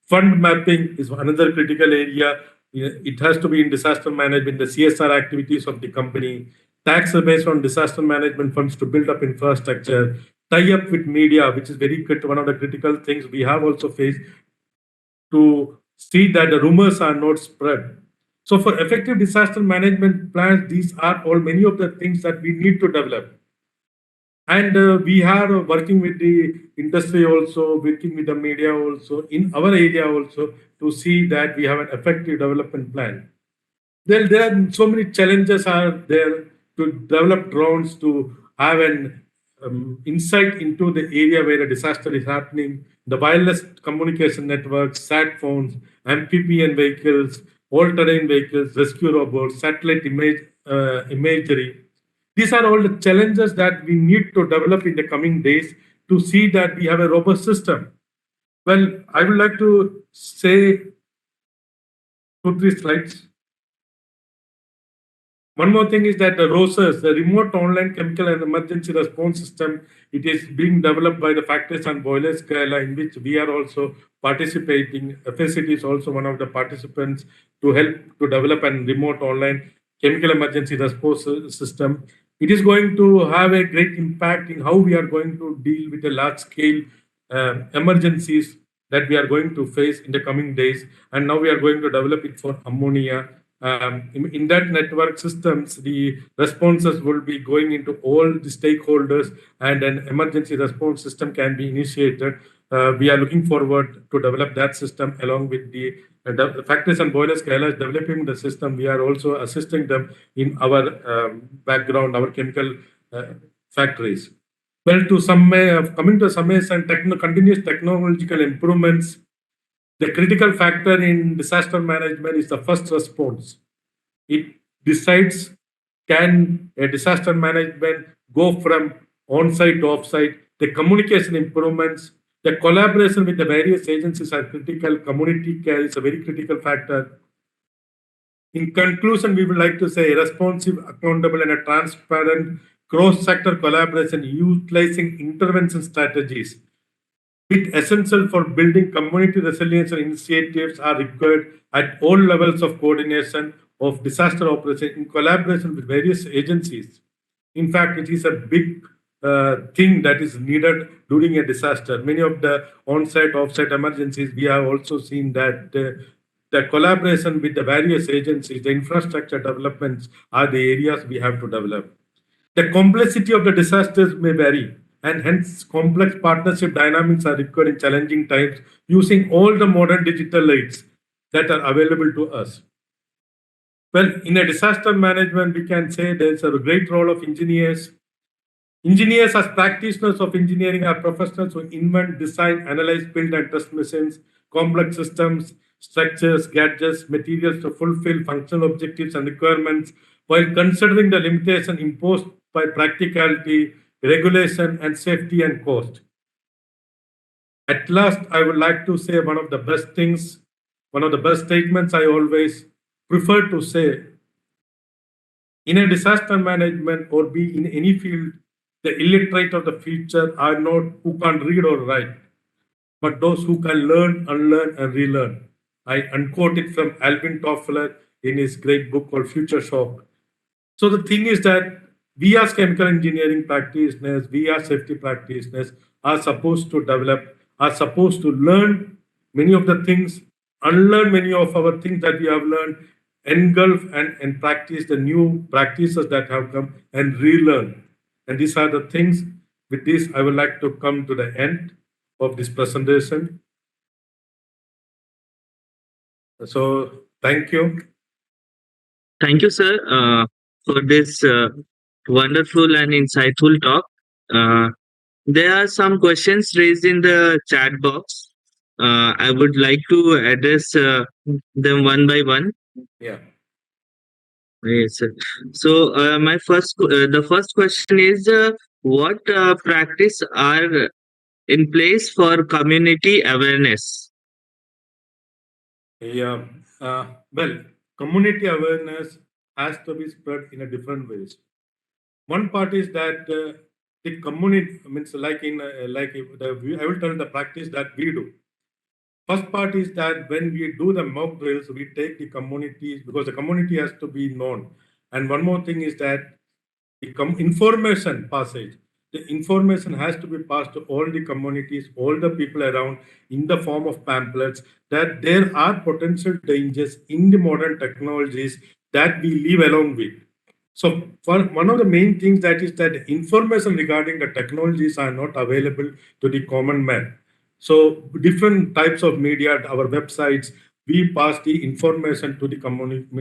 Fund mapping is another critical area. It has to be in disaster management, the CSR activities of the company. Tax based on disaster management funds to build up infrastructure. Tie up with media, which is very one of the critical things we have also faced to see that the rumors are not spread. So for effective disaster management plans, these are all many of the things that we need to develop. And we are working with the industry also, working with the media also, in our area also, to see that we have an effective development plan. There are so many challenges are there to develop drones, to have an insight into the area where a disaster is happening, the wireless communication networks, sat phones, MPPN vehicles, all-terrain vehicles, rescue robots, satellite imagery. These are all the challenges that we need to develop in the coming days to see that we have a robust system. Well, I would like to say 2-3 slides. One more thing is that the ROSES, the Remote Online Chemical and Emergency Response System, it is being developed by the Factories and Boilers Kerala, in which we are also participating. FSCT is also one of the participants to help to develop a remote online chemical emergency response system. It is going to have a great impact in how we are going to deal with the large-scale emergencies that we are going to face in the coming days. And now we are going to develop it for ammonia. In that network systems, the responses will be going into all the stakeholders and an emergency response system can be initiated. We are looking forward to develop that system along with the Factories and Boilers Kerala is developing the system. We are also assisting them in our background, our chemical factories. Well, coming to summation, continuous technological improvements. The critical factor in disaster management is the first response. It decides can a disaster management go from on-site to off-site. The communication improvements, the collaboration with the various agencies are critical. Community care is a very critical factor. In conclusion, we would like to say responsive, accountable, and a transparent cross-sector collaboration utilizing intervention strategies. It essential for building community resilience and initiatives are required at all levels of coordination of disaster operation in collaboration with various agencies. In fact, it is a big thing that is needed during a disaster. Many of the on-site, off-site emergencies, we have also seen that the collaboration with the various agencies, the infrastructure developments are the areas we have to develop. The complexity of the disasters may vary, and hence complex partnership dynamics are required in challenging times using all the modern digital aids that are available to us. Well, in a disaster management, we can say there's a great role of engineers. Engineers, as practitioners of engineering, are professionals who invent, design, analyze, build, and test machines, complex systems, structures, gadgets, materials to fulfill functional objectives and requirements while considering the limitation imposed by practicality, regulation, and safety and cost. At last, I would like to say one of the best things, one of the best statements I always prefer to say in a disaster management or be in any field, the illiterate of the future are not who can read or write, but those who can learn, unlearn, and relearn. I unquote it from Alvin Toffler in his great book called Future Shock. So the thing is that we as chemical engineering practitioners, we as safety practitioners are supposed to develop, are supposed to learn many of the things, unlearn many of our things that we have learned, engulf and practice the new practices that have come and relearn. And these are the things. With this, I would like to come to the end of this presentation. So thank you. Thank you, sir, for this wonderful and insightful talk. Uh, there are some questions raised in the chat box. I would like to address them one by one. Yeah. Yes, sir. So, the first question is, what practice are in place for community awareness? Yeah. Well, community awareness has to be spread in a different ways. One part is that the community means like in I will tell the practice that we do. First part is that when we do the mock drills, we take the communities because the community has to be known. And one more thing is that the information passage. The information has to be passed to all the communities, all the people around in the form of pamphlets that there are potential dangers in the modern technologies that we live along with. So for one of the main things that is that information regarding the technologies are not available to the common man. So different types of media, our websites, we pass the information to the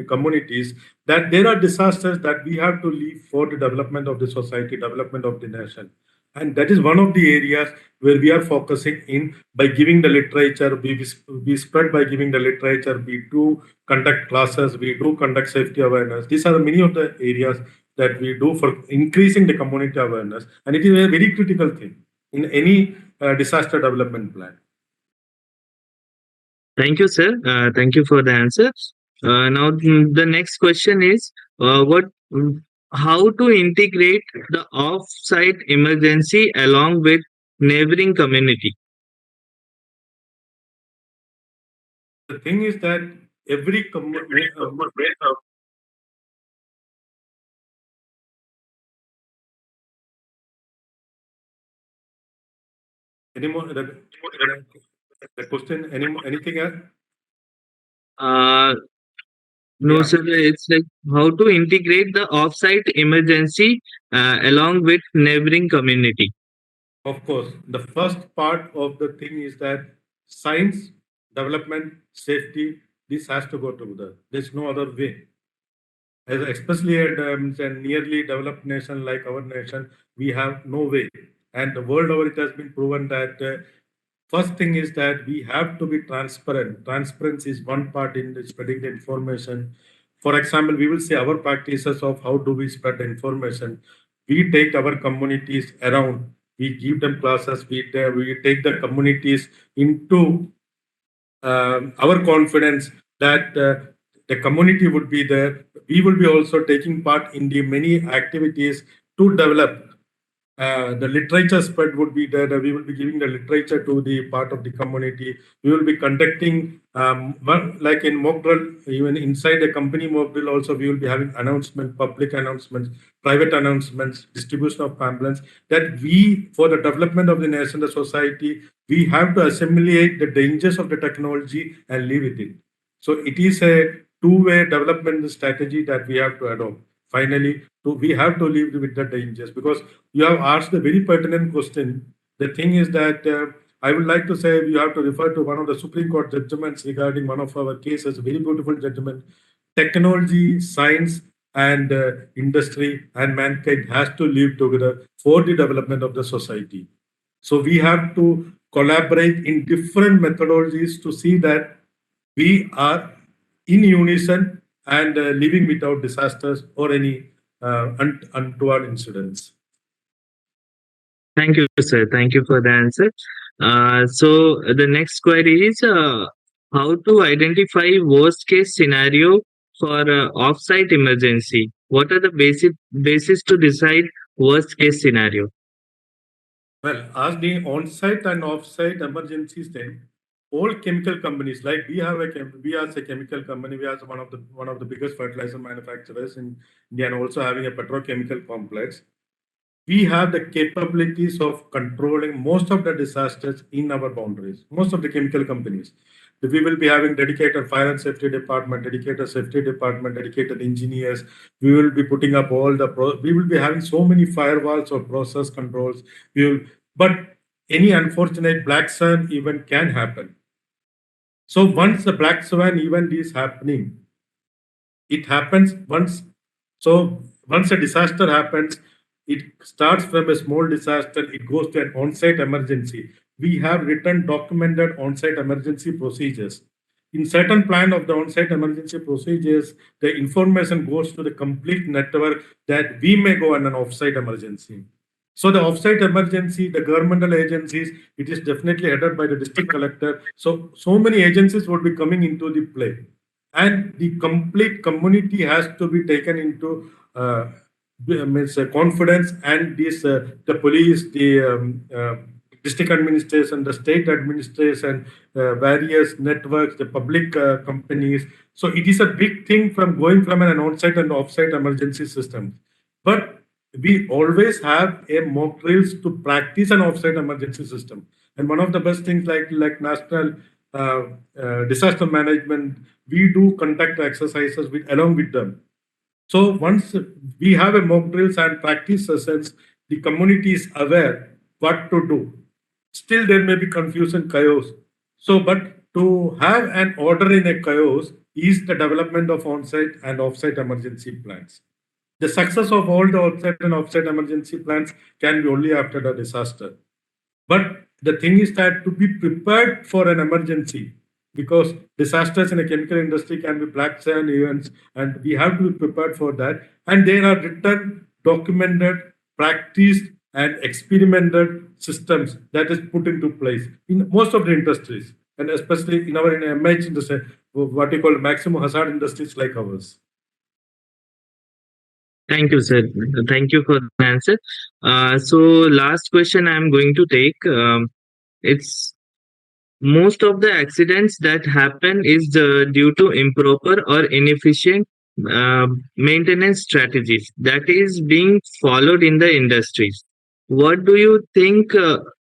communities that there are disasters that we have to leave for the development of the society, development of the nation. And that is one of the areas where we are focusing in by giving the literature, we spread by giving the literature, we do conduct classes, we do conduct safety awareness. These are many of the areas that we do for increasing the community awareness. And it is a very critical thing in any disaster development plan. Thank you, sir. Thank you for the answer. Now, the next question is, how to integrate the off-site emergency along with neighboring community? The thing is that every any more the question anything else? Uh, no, Yeah. sir. It's like how to integrate the off-site emergency along with neighboring community. Of course, the first part of the thing is that science, development, safety, this has to go together. There's no other way. As especially a nearly developed nation like our nation, we have no way. And the world over it has been proven that first thing is that we have to be transparent. Transparency is one part in spreading the information. For example, we will see our practices of how do we spread the information. We take our communities around. We give them classes. We take the communities into our confidence that the community would be there. We will be also taking part in the many activities to develop. The literature spread would be there. We will be giving the literature to the part of the community. We will be conducting, like in mock drill, even inside a company mock drill also, we will be having announcement, public announcements, private announcements, distribution of pamphlets, that we, for the development of the nation, the society, we have to assimilate the dangers of the technology and live with it. So it is a two-way development strategy that we have to adopt. Finally, we have to live with the dangers, because you have asked a very pertinent question. The thing is that I would like to say you have to refer to one of the Supreme Court judgments regarding one of our cases, a very beautiful judgment. Technology, science, and industry and mankind has to live together for the development of the society. So we have to collaborate in different methodologies to see that we are in unison and living without disasters or any untoward incidents. Thank you, sir. Thank you for the answer. So the next query is how to identify worst case scenario for off-site emergency. What are the basic basis to decide worst case scenario? Well, as the on-site and off-site emergencies, then all chemical companies, like we have we are a chemical company, we are one of the biggest fertilizer manufacturers in India, and also having a petrochemical complex. We have the capabilities of controlling most of the disasters in our boundaries, most of the chemical companies. We will be having dedicated fire and safety department, dedicated safety department, dedicated engineers. We will be putting up all the, we will be having so many firewalls or process controls. But any unfortunate black swan event can happen. So once the black swan event is happening, it happens once. So once a disaster happens, it starts from a small disaster, it goes to an on-site emergency. We have written documented on-site emergency procedures. In certain plan of the on-site emergency procedures, the information goes to the complete network that we may go on an off-site emergency. So the off-site emergency, the governmental agencies, it is definitely headed by the district collector. So many agencies would be coming into the play, and the complete community has to be taken into means confidence, and this the police, the district administration, the state administration, various networks, the public companies. So it is a big thing from going from an on-site and off-site emergency system. But we always have a mock drills to practice an off-site emergency system. And one of the best things, like national disaster management, we do conduct exercises along with them. So once we have a mock drills and practice sessions, the community is aware what to do. Still, there may be confusion, chaos. So, but to have an order in a chaos is the development of on-site and off-site emergency plans. The success of all the on-site and off-site emergency plans can be only after the disaster. But the thing is that to be prepared for an emergency, because disasters in a chemical industry can be black swan events, and we have to be prepared for that. And there are written, documented, practiced, and experimented systems that is put into place in most of the industries, and especially in our MH industry, what you call maximum hazard industries like ours. Thank you, sir. Thank you for the answer. So last question I'm going to take. It's most of the accidents that happen is due to improper or inefficient maintenance strategies that is being followed in the industries. What do you think?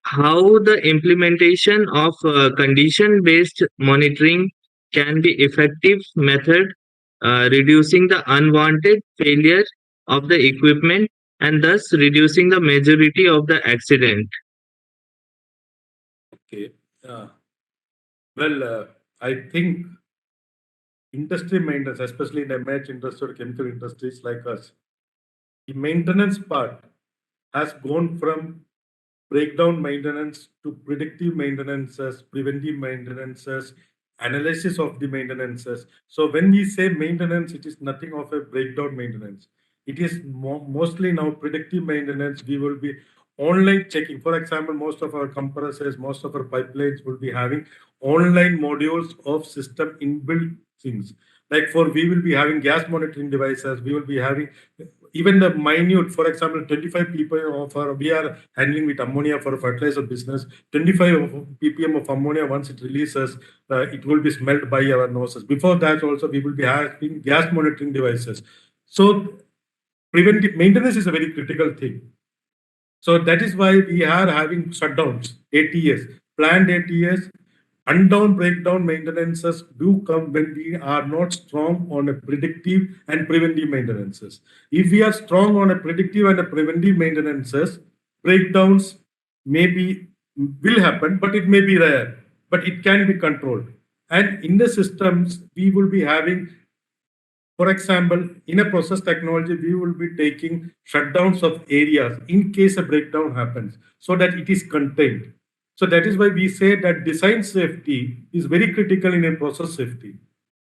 How the implementation of condition-based monitoring can be effective method, reducing the unwanted failure of the equipment and thus reducing the majority of the accident? Okay. Well, I think industry maintenance, especially in the MH industry or chemical industries like us, the maintenance part has gone from breakdown maintenance to predictive maintenances, preventive maintenances, analysis of the maintenances. So when we say maintenance, it is nothing of a breakdown maintenance. It is mostly now predictive maintenance. We will be online checking. For example, most of our compressors, most of our pipelines will be having online modules of system inbuilt things. Like we will be having gas monitoring devices. We will be having even the minute, for example, 25 ppm we are handling with ammonia for fertilizer business. 25 ppm of ammonia, once it releases, it will be smelled by our noses. Before that, also we will be having gas monitoring devices. So preventive maintenance is a very critical thing. So that is why we are having shutdowns, ATS, planned ATS. Undown breakdown maintenances do come when we are not strong on a predictive and preventive maintenances. If we are strong on a predictive and a preventive maintenances, breakdowns maybe will happen, but it may be rare, but it can be controlled. And in the systems, we will be having, for example, in a process technology, we will be taking shutdowns of areas in case a breakdown happens so that it is contained. So that is why we say that design safety is very critical in a process safety.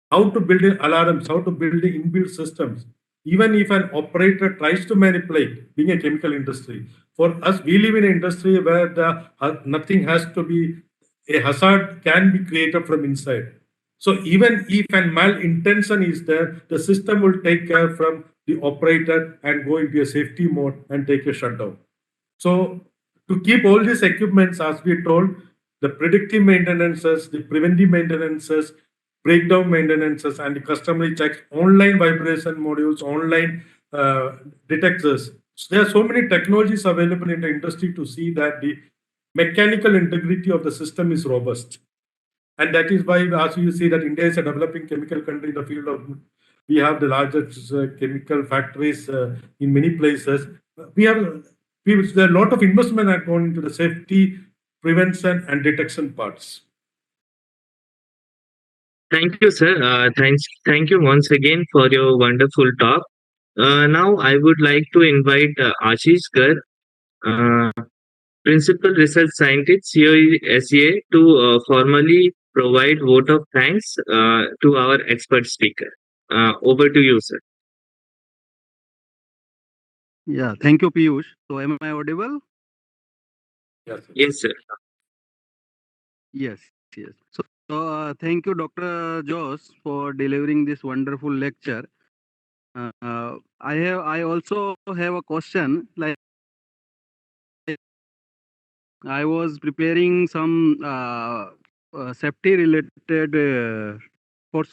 How to build in alarms, how to build in inbuilt systems. Even if an operator tries to manipulate, being a chemical industry, for us, we live in an industry where nothing has to be, a hazard can be created from inside. So even if an malintention is there, the system will take care from the operator and go into a safety mode and take a shutdown. So to keep all these equipments, as we told, the predictive maintenances, the preventive maintenances, breakdown maintenances, and the customary checks, online vibration modules, online detectors. So there are so many technologies available in the industry to see that the mechanical integrity of the system is robust. And that is why, as you see, that India is a developing chemical country in the field of, we have the largest chemical factories in many places. We have, there are a lot of investment that gone into the safety, prevention, and detection parts. Thank you, sir. Thank you once again for your wonderful talk. Now, I would like to invite Ashish Gar, uh, Principal Research Scientist, CoE-SEA, to formally provide vote of thanks to our expert speaker. Over to you, sir. Yeah, thank you, Piyush. So, am I audible? Yes. Yes, sir. Yes, yes. Thank you, Dr. Joss, for delivering this wonderful lecture. I also have a question. Like, I was preparing some safety related for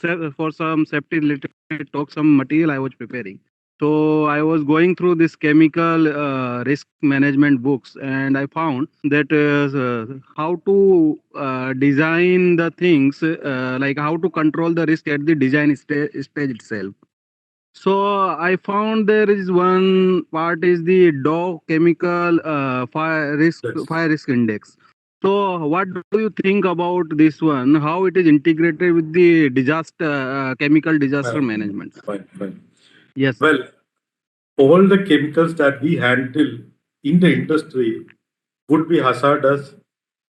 some safety related talk, some material I was preparing. So I was going through this chemical risk management books, and I found that how to design the things, like how to control the risk at the design stage itself. So I found there is one part is the Dow chemical Yes. fire risk index. So what do you think about this one? How it is integrated with the disaster chemical disaster management? Fine. Yes. Well, all the chemicals that we handle in the industry would be hazardous.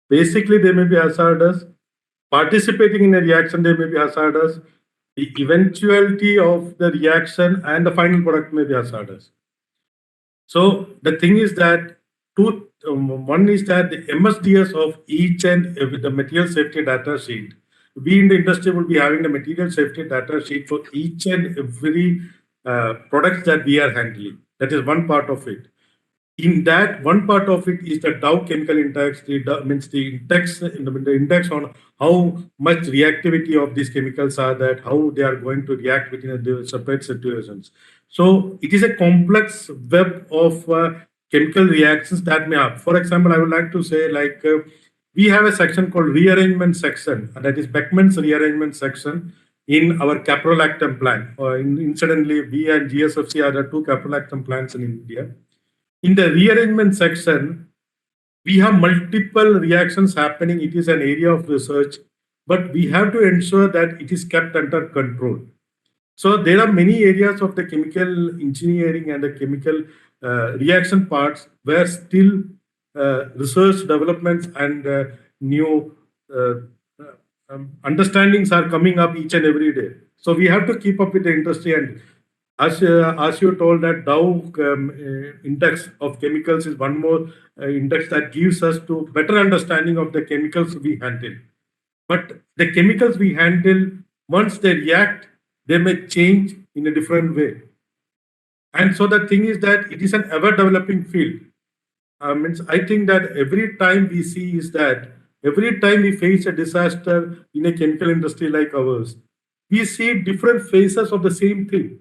Basically, they may be hazardous. Participating in a reaction, they may be hazardous. The eventuality of the reaction and the final product may be hazardous. So the thing is that one is that the MSDS of each and every, the material safety data sheet. We in the industry will be having the material safety data sheet for each and every products that we are handling. That is one part of it. In that, one part of it is the Dow chemical index, means the index on how much reactivity of these chemicals are, that how they are going to react within the separate situations. So it is a complex web of chemical reactions that may have. For example, I would like to say, like, we have a section called rearrangement section, and that is Beckman's rearrangement section in our caprolactam plant. Incidentally, we and GSFC are the two caprolactam plants in India. In the rearrangement section, we have multiple reactions happening. It is an area of research, but we have to ensure that it is kept under control. So there are many areas of the chemical engineering and the chemical reaction parts where still research developments and new uh, understandings are coming up each and every day. So we have to keep up with the industry. And as you told, that Dow index of chemicals is one more index that gives us to better understanding of the chemicals we handle. But the chemicals we handle, once they react, they may change in a different way. And so the thing is that it is an ever developing field. Means I think that every time we see is that every time we face a disaster in a chemical industry like ours, we see different phases of the same thing.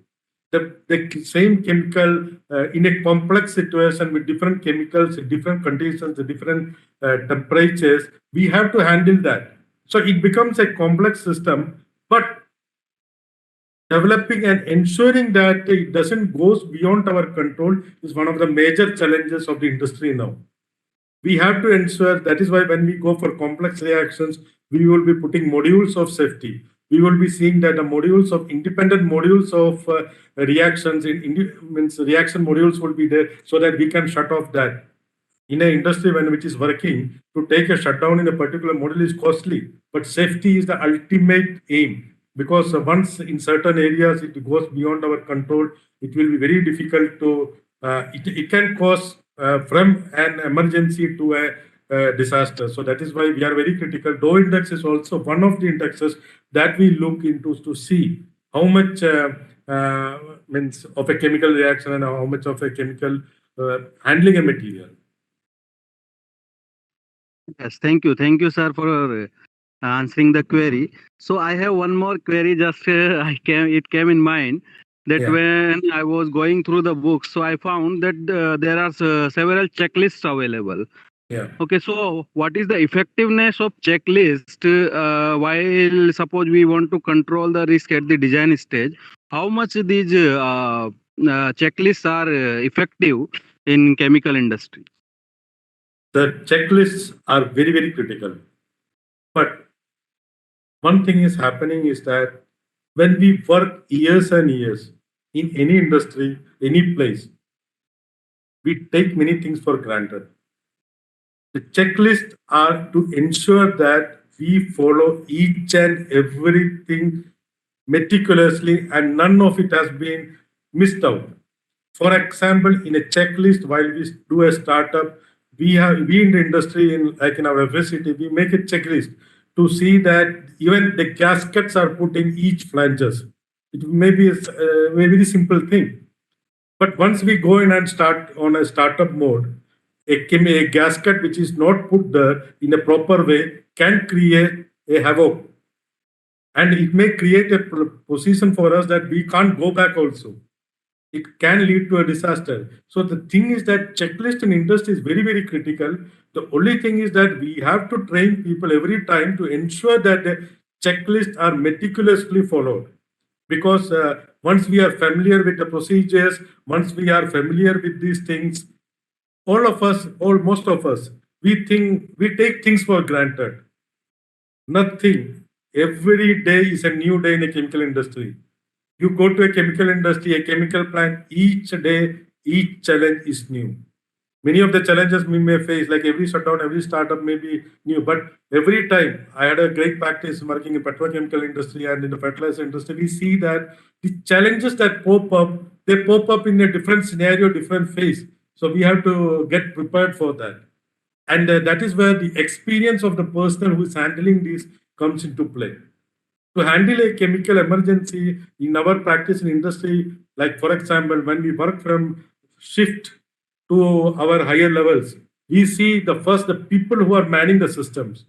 The same chemical in a complex situation with different chemicals, different conditions, different temperatures, we have to handle that. So it becomes a complex system, but developing and ensuring that it doesn't goes beyond our control is one of the major challenges of the industry now. We have to ensure, that is why when we go for complex reactions, we will be putting modules of safety. We will be seeing that the modules of independent modules of reactions means reaction modules will be there so that we can shut off that. In an industry when which is working, to take a shutdown in a particular module is costly, but safety is the ultimate aim, because once in certain areas it goes beyond our control, it will be very difficult to it can cause from an emergency to a disaster. So that is why we are very critical. Dow index is also one of the indexes that we look into to see how much means of a chemical reaction and how much of a chemical handling a material. Yes, thank you, sir, for answering the query. So I have one more query. Just it came in mind that Yeah. when I was going through the books, so I found that there are several checklists available. Yeah. Okay, so what is the effectiveness of checklist while suppose we want to control the risk at the design stage? How much these checklists are effective in chemical industry? The checklists are very, very critical. But one thing is happening is that when we work years and years in any industry, any place, we take many things for granted. The checklists are to ensure that we follow each and everything meticulously and none of it has been missed out. For example, in a checklist, while we do a startup, we in the industry, in like in our facility, we make a checklist to see that even the gaskets are put in each flanges. It may be a very simple thing, but once we go in and start on a startup mode, a gasket which is not put there in a proper way can create a havoc, and it may create a position for us that we can't go back also. It can lead to a disaster. So the thing is that checklist in industry is very, very critical. The only thing is that we have to train people every time to ensure that the checklists are meticulously followed. Because once we are familiar with the procedures, once we are familiar with these things, all of us, or most of us, we take things for granted. Nothing. Every day is a new day in the chemical industry. You go to a chemical industry, a chemical plant, each day, each challenge is new. Many of the challenges we may face, like every shutdown, every startup may be new, but every time I had a great practice working in petrochemical industry and in the fertilizer industry, we see that the challenges that pop up, they pop up in a different scenario, different phase. So we have to get prepared for that. And that is where the experience of the person who is handling this comes into play. To handle a chemical emergency in our practice in industry, like for example, when we work from shift to our higher levels, we see the people who are manning the systems.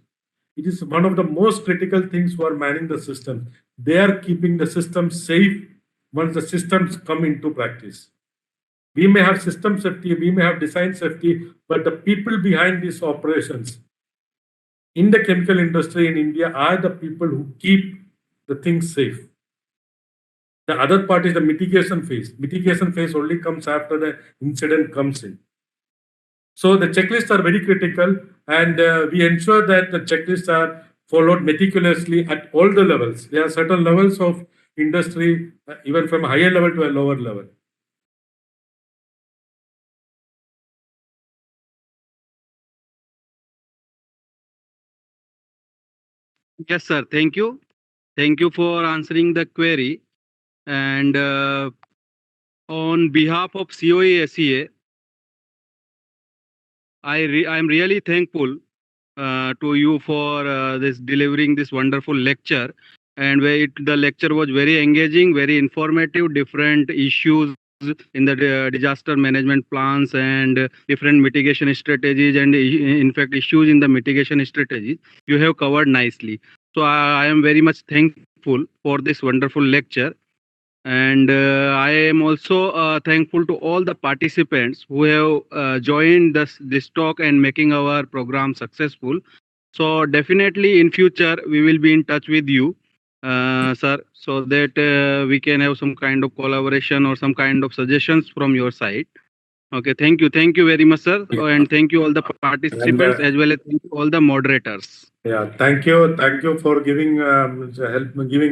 It is one of the most critical things who are manning the system. They are keeping the system safe once the systems come into practice. We may have system safety, we may have design safety, but the people behind these operations in the chemical industry in India are the people who keep the things safe. The other part is the mitigation phase. Mitigation phase only comes after the incident comes in. So the checklists are very critical, and we ensure that the checklists are followed meticulously at all the levels. There are certain levels of industry, even from a higher level to a lower level. Yes, sir. Thank you. Thank you for answering the query. And on behalf of CoE-SEA, I am really thankful to you for this delivering this wonderful lecture. And the lecture was very engaging, very informative, different issues in the disaster management plans and different mitigation strategies and in fact issues in the mitigation strategies. You have covered nicely. So I am very much thankful for this wonderful lecture. And I am also thankful to all the participants who have joined this talk and making our program successful. So definitely in future we will be in touch with you, sir, so that we can have some kind of collaboration or some kind of suggestions from your side. Okay, thank you very much, sir, and thank you all the participants as well as all the moderators. Yeah, thank you for giving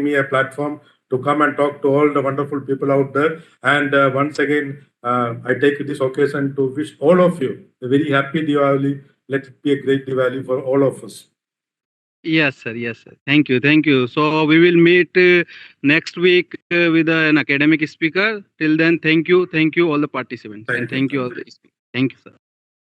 me a platform to come and talk to all the wonderful people out there. And once again, I take this occasion to wish all of you a very happy Diwali. Let it be a great Diwali for all of us. Yes, sir. Yes, sir. Thank you. Thank you. So we will meet next week with an academic speaker. Till then, thank you. Thank you, all the participants. Thank And you. thank you all the speakers. Thank you, sir.